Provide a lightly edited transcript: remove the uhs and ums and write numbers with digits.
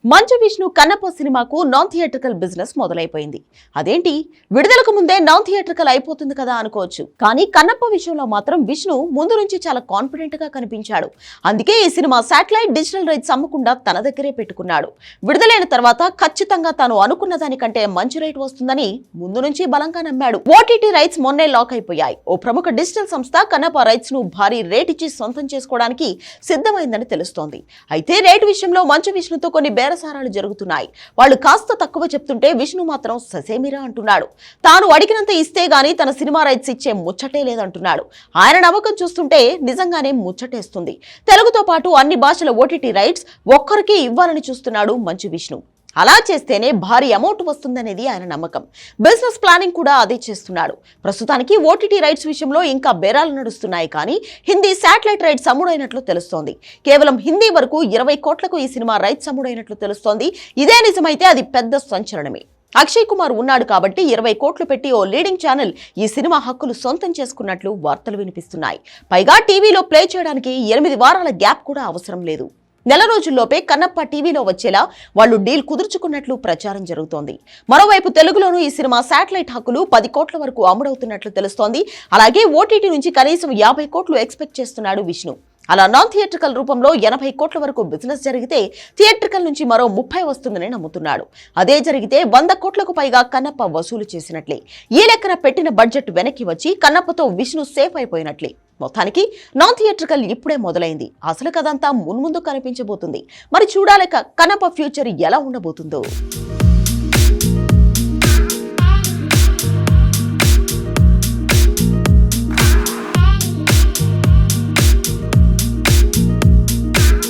మంచు విష్ణు కన్నప్ప సినిమాకు non theatrical business మొదలైపోయింది. అదేంటి, విడుదలకు ముందే నాన్ థియేట్రికల్ అయిపోతుంది కదా అనుకోవచ్చు. కానీ కన్నప్ప విషయంలో మాత్రం విష్ణు ముందు నుంచి చాలా కాన్ఫిడెంట్ గా కనిపించాడు. అందుకే ఈ సినిమా శాటిలైట్ డిజిటల్ రైట్స్ అమ్మకుండా తన దగ్గరే పెట్టుకున్నాడు. విడుదలైన తర్వాత ఖచ్చితంగా తాను అనుకున్న దానికంటే మంచి రేట్ వస్తుందని ముందు నుంచి బలంగా నమ్మాడు. ఓటీటీ రైట్స్ మొన్నే లాక్ అయిపోయాయి. ఓ ప్రముఖ డిజిటల్ సంస్థ కన్నప్ప రైట్స్ ను భారీ రేట్ ఇచ్చి సొంతం చేసుకోవడానికి సిద్ధమైందని తెలుస్తోంది. అయితే రేటు విషయంలో మంచు విష్ణుతో కొన్ని బేరసారాలు జరుగుతున్నాయి. వాళ్ళు కాస్త తక్కువ చెప్తుంటే విష్ణు మాత్రం ససేమిరా అంటున్నాడు. తాను అడిగినంత ఇస్తే గానీ తన సినిమా రైట్స్ ఇచ్చే ముచ్చటే లేదంటున్నాడు. ఆయన నమ్మకం చూస్తుంటే నిజంగానే ముచ్చటేస్తుంది. తెలుగుతో పాటు అన్ని భాషల ఓటీటీ రైట్స్ ఒక్కరికి ఇవ్వాలని చూస్తున్నాడు మంచు విష్ణు. అలా చేస్తేనే భారీ అమౌంట్ వస్తుందనేది ఆయన నమ్మకం. బిజినెస్ ప్లానింగ్ కూడా అదే చేస్తున్నాడు. ప్రస్తుతానికి ఓటీటీ రైట్స్ విషయంలో ఇంకా బేరాలు నడుస్తున్నాయి. కానీ హిందీ శాటిలైట్ రైట్స్ అమ్ముడైనట్లు తెలుస్తోంది. కేవలం హిందీ వరకు 20 కోట్లకు ఈ సినిమా రైట్స్ అమ్ముడైనట్లు తెలుస్తోంది. ఇదే నిజమైతే అది పెద్ద సంచలనమే. అక్షయ్ కుమార్ ఉన్నాడు కాబట్టి 20 కోట్లు పెట్టి ఓ లీడింగ్ ఛానల్ ఈ సినిమా హక్కులు సొంతం చేసుకున్నట్లు వార్తలు వినిపిస్తున్నాయి. పైగా టీవీలో ప్లే చేయడానికి 8 వారాల గ్యాప్ కూడా అవసరం లేదు. నెల రోజుల్లోపే కన్నప్ప టీవీలో వచ్చేలా వాళ్ళు డీల్ కుదుర్చుకున్నట్లు ప్రచారం జరుగుతోంది. మరోవైపు తెలుగులోనూ ఈ సినిమా శాటిలైట్ హక్కులు 10 కోట్ల వరకు అమ్ముడవుతున్నట్లు తెలుస్తోంది. అలాగే ఓటీటీ నుంచి కనీసం 50 కోట్లు ఎక్స్పెక్ట్ చేస్తున్నాడు విష్ణు. అలా నాన్ థియేట్రికల్ రూపంలో 80 కోట్ల వరకు బిజినెస్ జరిగితే థియేట్రికల్ నుంచి మరో 30 వస్తుందని నమ్ముతున్నాడు. అదే జరిగితే 100 కోట్లకు పైగా కన్నప్ప వసూలు చేసినట్లే. ఈ లెక్కన పెట్టిన బడ్జెట్ వెనక్కి వచ్చి కన్నప్పతో విష్ణు సేఫ్ అయిపోయినట్లే. మొత్తానికి నాన్ థియేట్రికల్ ఇప్పుడే మొదలైంది. అసలు కథంతా మున్ముందు కనిపించబోతుంది. మరి చూడాలేక కన్నప్ప ఫ్యూచర్ ఎలా ఉండబోతుందో.